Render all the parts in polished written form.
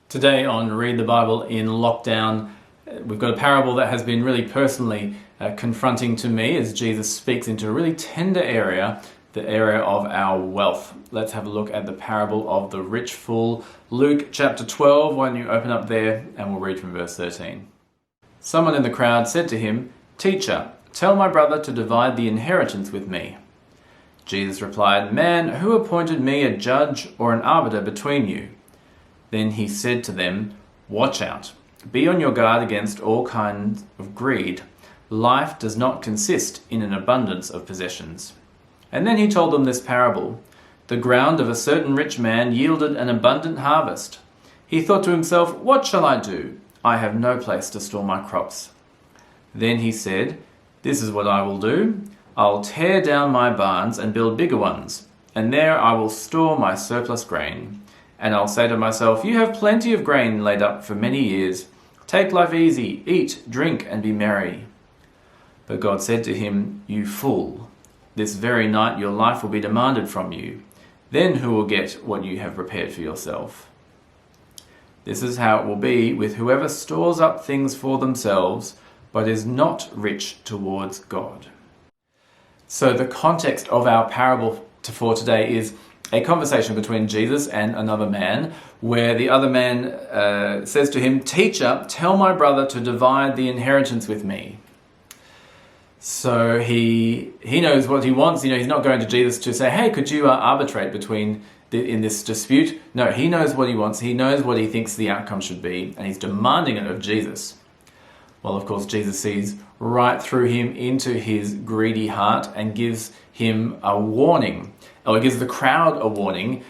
Today on Read the Bible in Lockdown, we've got a parable that has been really personally confronting to me as Jesus speaks into a really tender area, the area of our wealth. Let's have a look at the parable of the rich fool. Luke chapter 12, why don't you open up there and we'll read from verse 13. Someone in the crowd said to him, "Teacher, tell my brother to divide the inheritance with me." Jesus replied, "Man, who appointed me a judge or an arbiter between you?" Then he said to them, "Watch out. Be on your guard against all kinds of greed. Life does not consist in an abundance of possessions." And then he told them this parable. The ground of a certain rich man yielded an abundant harvest. He thought to himself, "What shall I do? I have no place to store my crops." Then he said, "This is what I will do. I'll tear down my barns and build bigger ones, and there I will store my surplus grain. And I'll say to myself, you have plenty of grain laid up for many years. Take life easy, eat, drink, and be merry." But God said to him, "You fool, this very night your life will be demanded from you. Then who will get what you have prepared for yourself? This is how it will be with whoever stores up things for themselves, but is not rich towards God." So the context of our parable for today is a conversation between Jesus and another man, where the other man says to him, "Teacher, tell my brother to divide the inheritance with me." So he knows what he wants. He's not going to Jesus to say, "Hey, could you arbitrate in this dispute?" No, he knows what he wants. He knows what he thinks the outcome should be, and he's demanding it of Jesus. Well, of course, Jesus sees right through him into his greedy heart and gives him a warning. Or he gives the crowd a warning,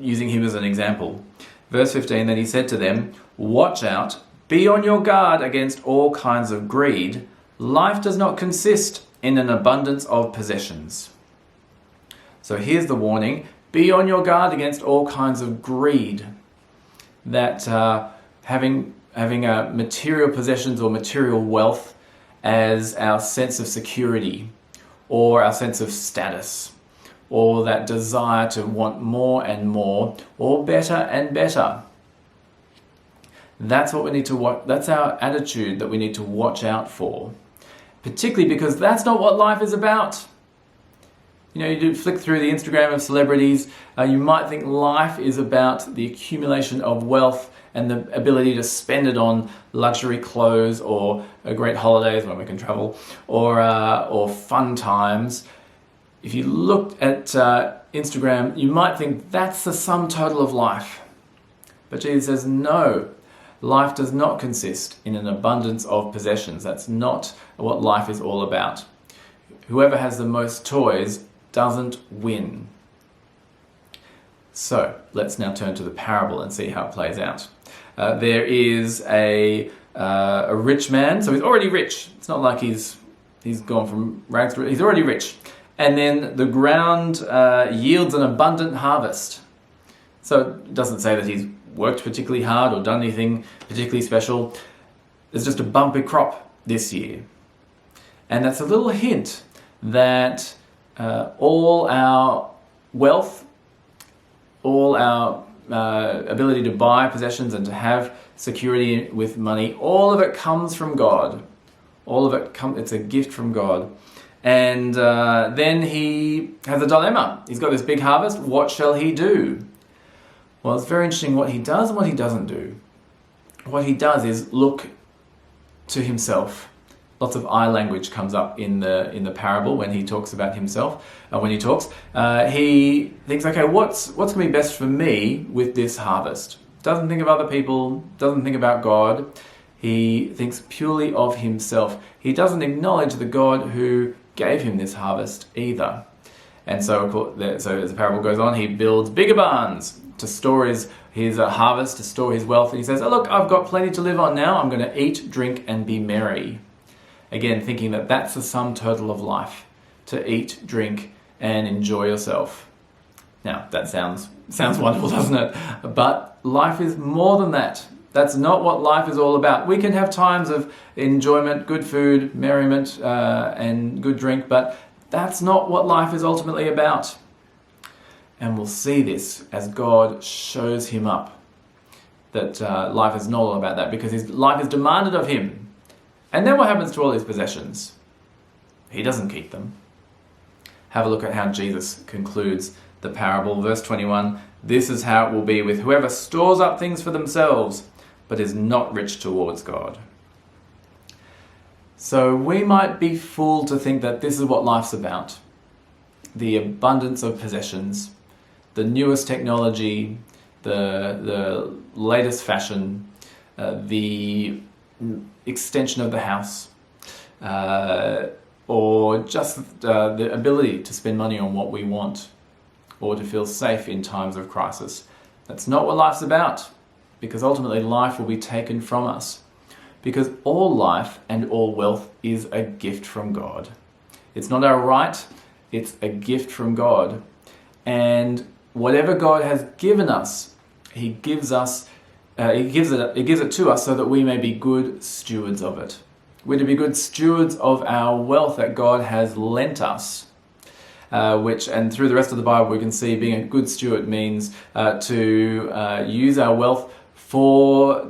using him as an example. Verse 15, then he said to them, "Watch out, be on your guard against all kinds of greed. Life does not consist in an abundance of possessions." So here's the warning, be on your guard against all kinds of greed. That having material possessions or material wealth as our sense of security or our sense of status, or that desire to want more and more, or better and better. That's what we need to watch. That's our attitude that we need to watch out for, particularly because that's not what life is about. You do flick through the Instagram of celebrities, you might think life is about the accumulation of wealth and the ability to spend it on luxury clothes or great holidays when we can travel, or fun times. If you looked at Instagram, you might think that's the sum total of life. But Jesus says, no, life does not consist in an abundance of possessions. That's not what life is all about. Whoever has the most toys doesn't win. So let's now turn to the parable and see how it plays out. There is a rich man, so he's already rich. It's not like he's gone from rags to riches. He's already rich. And then the ground yields an abundant harvest. So it doesn't say that he's worked particularly hard or done anything particularly special. There's just a bumper crop this year. And that's a little hint that all our wealth, all our ability to buy possessions and to have security with money, all of it comes from God. All of it it's a gift from God. And then he has a dilemma. He's got this big harvest. What shall he do? Well, it's very interesting what he does and what he doesn't do. What he does is look to himself. Lots of I language comes up in the parable when he talks about himself. He thinks, okay, what's going to be best for me with this harvest? Doesn't think of other people. Doesn't think about God. He thinks purely of himself. He doesn't acknowledge the God who gave him this harvest either. And so as the parable goes on, he builds bigger barns to store his harvest, to store his wealth. And he says, "Oh, look, I've got plenty to live on now. I'm going to eat, drink, and be merry." Again, thinking that that's the sum total of life, to eat, drink, and enjoy yourself. Now, that sounds wonderful, doesn't it? But life is more than that. That's not what life is all about. We can have times of enjoyment, good food, merriment, and good drink, but that's not what life is ultimately about. And we'll see this as God shows him up that life is not all about that, because his life is demanded of him. And then what happens to all his possessions? He doesn't keep them. Have a look at how Jesus concludes the parable. Verse 21, "This is how it will be with whoever stores up things for themselves, but is not rich towards God." So we might be fooled to think that this is what life's about. The abundance of possessions, the newest technology, the latest fashion, the extension of the house, or just the ability to spend money on what we want, or to feel safe in times of crisis. That's not what life's about, because ultimately life will be taken from us. Because all life and all wealth is a gift from God. It's not our right, it's a gift from God. And whatever God has given us, He gives it to us so that we may be good stewards of it. We're to be good stewards of our wealth that God has lent us. And through the rest of the Bible we can see being a good steward means to use our wealth for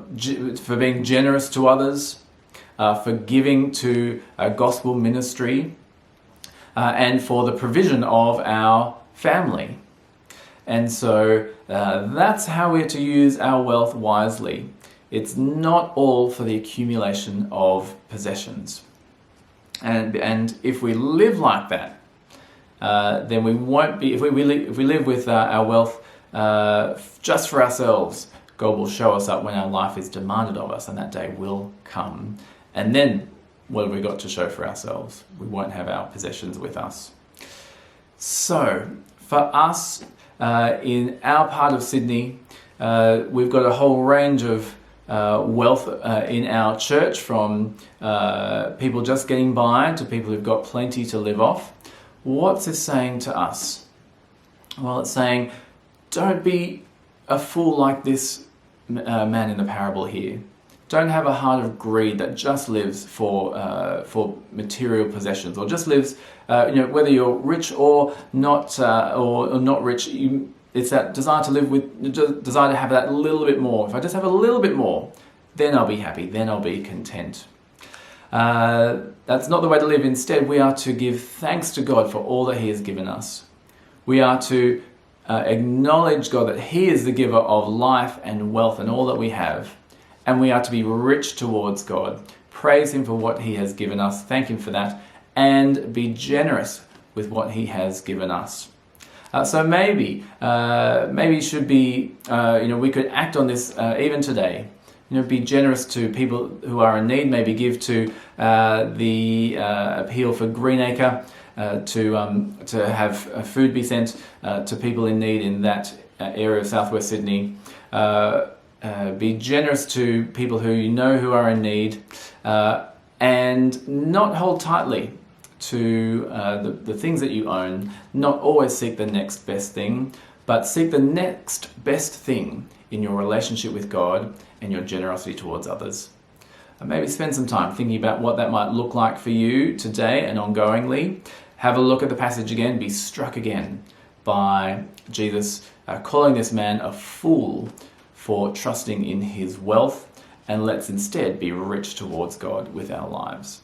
being generous to others, for giving to gospel ministry, and for the provision of our family. And so that's how we're to use our wealth wisely. It's not all for the accumulation of possessions. And if we live like that, then we won't be. If we live with our wealth just for ourselves, God will show us up when our life is demanded of us, and that day will come. And then what have we got to show for ourselves? We won't have our possessions with us. So for us in our part of Sydney, we've got a whole range of wealth in our church, from people just getting by to people who've got plenty to live off. What's this saying to us? Well, it's saying, don't be a fool like this man in the parable here. Don't have a heart of greed that just lives for material possessions, or just lives, whether you're rich or not rich. It's that desire to live with, desire to have that little bit more. If I just have a little bit more, then I'll be happy. Then I'll be content. That's not the way to live. Instead, we are to give thanks to God for all that He has given us. We are to acknowledge God that He is the giver of life and wealth and all that we have. And we are to be rich towards God. Praise Him for what He has given us. Thank Him for that. And be generous with what He has given us. So maybe should be, we could act on this even today. Be generous to people who are in need. Maybe give to the appeal for Greenacre to have food be sent to people in need in that area of southwest Sydney. Be generous to people who you know who are in need, and not hold tightly to the things that you own. Not always seek the next best thing, but seek the next best thing in your relationship with God and your generosity towards others. And maybe spend some time thinking about what that might look like for you today and ongoingly. Have a look at the passage again. Be struck again by Jesus calling this man a fool for trusting in his wealth, and let's instead be rich towards God with our lives.